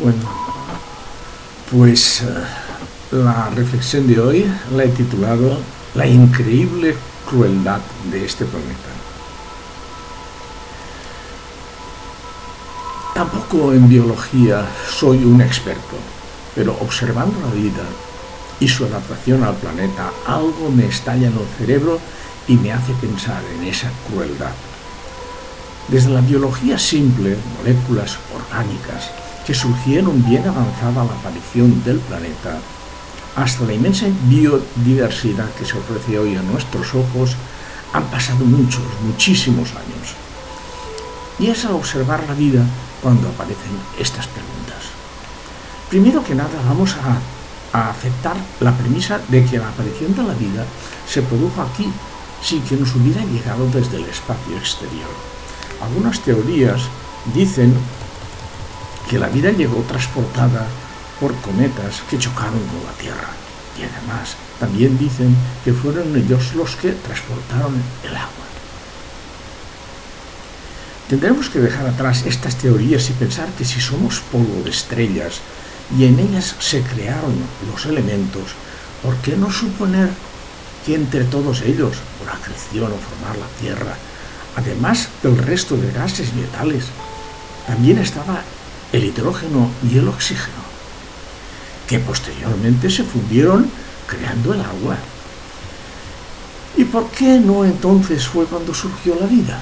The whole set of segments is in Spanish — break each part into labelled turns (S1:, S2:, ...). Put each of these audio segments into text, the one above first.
S1: Bueno, pues la reflexión de hoy la he titulado La increíble crueldad de este planeta. Tampoco en biología soy un experto, pero observando la vida y su adaptación al planeta, algo me estalla en el cerebro y me hace pensar en esa crueldad. Desde la biología simple, moléculas orgánicas que surgieron bien avanzada la aparición del planeta, hasta la inmensa biodiversidad que se ofrece hoy a nuestros ojos, han pasado muchísimos años. Y es al observar la vida cuando aparecen estas preguntas. Primero que nada vamos a aceptar la premisa de que la aparición de la vida se produjo aquí, sin que nos hubiera llegado desde el espacio exterior. Algunas teorías dicen que la vida llegó transportada por cometas que chocaron con la Tierra. Y además también dicen que fueron ellos los que transportaron el agua. Tendremos que dejar atrás estas teorías y pensar que si somos polvo de estrellas y en ellas se crearon los elementos, ¿por qué no suponer que entre todos ellos, por acreción o formar la Tierra, además del resto de gases y metales, también estaba el hidrógeno y el oxígeno, que posteriormente se fundieron creando el agua? ¿Y por qué no entonces fue cuando surgió la vida?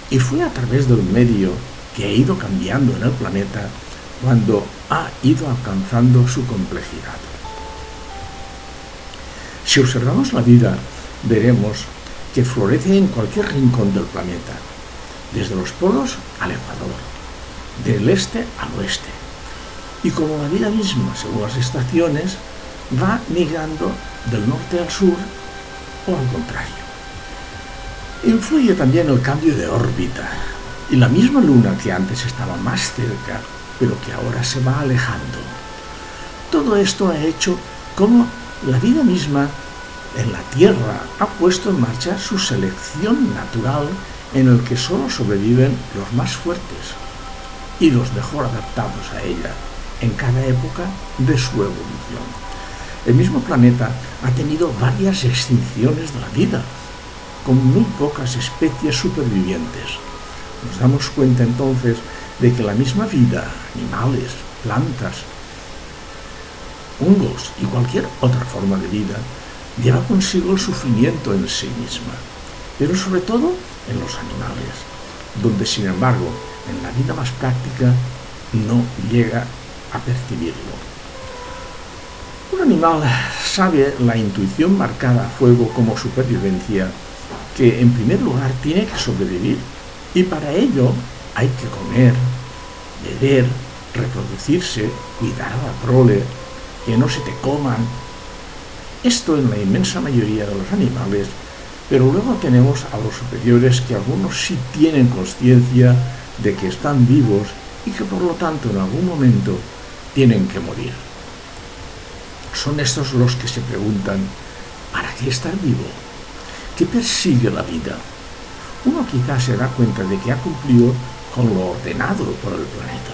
S1: Y fue a través del medio que ha ido cambiando en el planeta cuando ha ido alcanzando su complejidad. Si observamos la vida, veremos que florece en cualquier rincón del planeta, desde los polos al ecuador, del este al oeste. Y como la vida misma, según las estaciones, va migrando del norte al sur o al contrario. Influye también el cambio de órbita y la misma luna que antes estaba más cerca, pero que ahora se va alejando. Todo esto ha hecho como la vida misma en la Tierra ha puesto en marcha su selección natural en el que solo sobreviven los más fuertes y los mejor adaptados a ella en cada época de su evolución. El mismo planeta ha tenido varias extinciones de la vida, con muy pocas especies supervivientes. Nos damos cuenta entonces de que la misma vida, animales, plantas, hongos y cualquier otra forma de vida, lleva consigo el sufrimiento en sí misma, pero sobre todo en los animales, donde sin embargo en la vida más práctica no llega a percibirlo. Un animal sabe la intuición marcada a fuego como supervivencia, que en primer lugar tiene que sobrevivir y para ello hay que comer, beber, reproducirse, cuidar a la prole, que no se te coman. Esto en la inmensa mayoría de los animales, pero luego tenemos a los superiores que algunos sí tienen conciencia de que están vivos y que por lo tanto en algún momento tienen que morir. Son estos los que se preguntan, ¿para qué estar vivo? ¿Qué persigue la vida? Uno quizás se da cuenta de que ha cumplido con lo ordenado por el planeta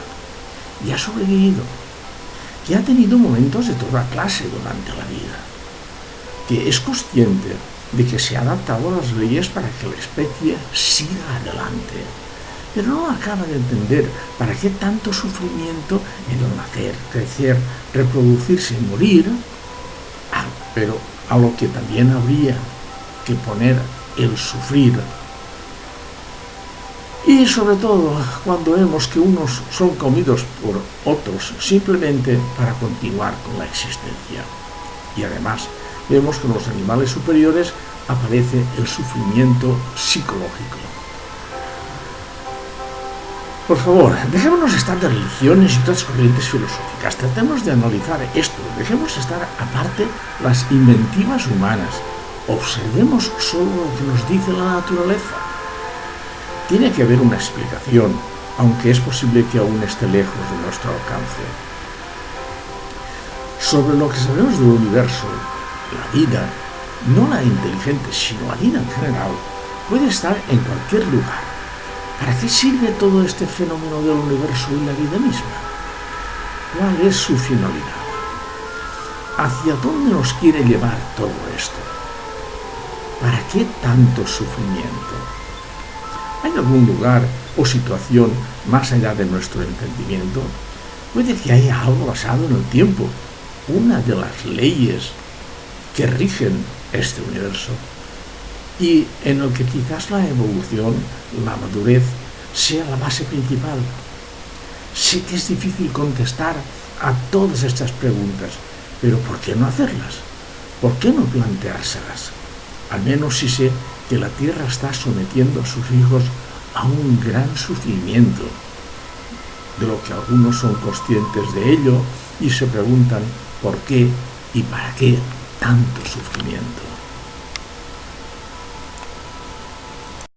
S1: y ha sobrevivido, que ha tenido momentos de toda clase durante la vida, que es consciente de que se ha adaptado a las leyes para que la especie siga adelante, pero no acaba de entender para qué tanto sufrimiento en el nacer, crecer, reproducirse y morir, pero a lo que también habría que poner el sufrir. Y sobre todo cuando vemos que unos son comidos por otros simplemente para continuar con la existencia. Y además vemos que en los animales superiores aparece el sufrimiento psicológico. Por favor, dejémonos estar de religiones y otras corrientes filosóficas. Tratemos de analizar esto. Dejemos estar aparte las inventivas humanas. Observemos solo lo que nos dice la naturaleza. Tiene que haber una explicación, aunque es posible que aún esté lejos de nuestro alcance. Sobre lo que sabemos del universo, la vida, no la inteligente, sino la vida en general, puede estar en cualquier lugar. ¿Para qué sirve todo este fenómeno del universo y la vida misma? ¿Cuál es su finalidad? ¿Hacia dónde nos quiere llevar todo esto? ¿Para qué tanto sufrimiento? ¿Hay algún lugar o situación más allá de nuestro entendimiento? Puede que haya algo basado en el tiempo, una de las leyes que rigen este universo, y en el que quizás la evolución, la madurez, sea la base principal. Sé que es difícil contestar a todas estas preguntas, pero ¿por qué no hacerlas? ¿Por qué no planteárselas? Al menos si sé que la Tierra está sometiendo a sus hijos a un gran sufrimiento, de lo que algunos son conscientes de ello y se preguntan por qué y para qué tanto sufrimiento.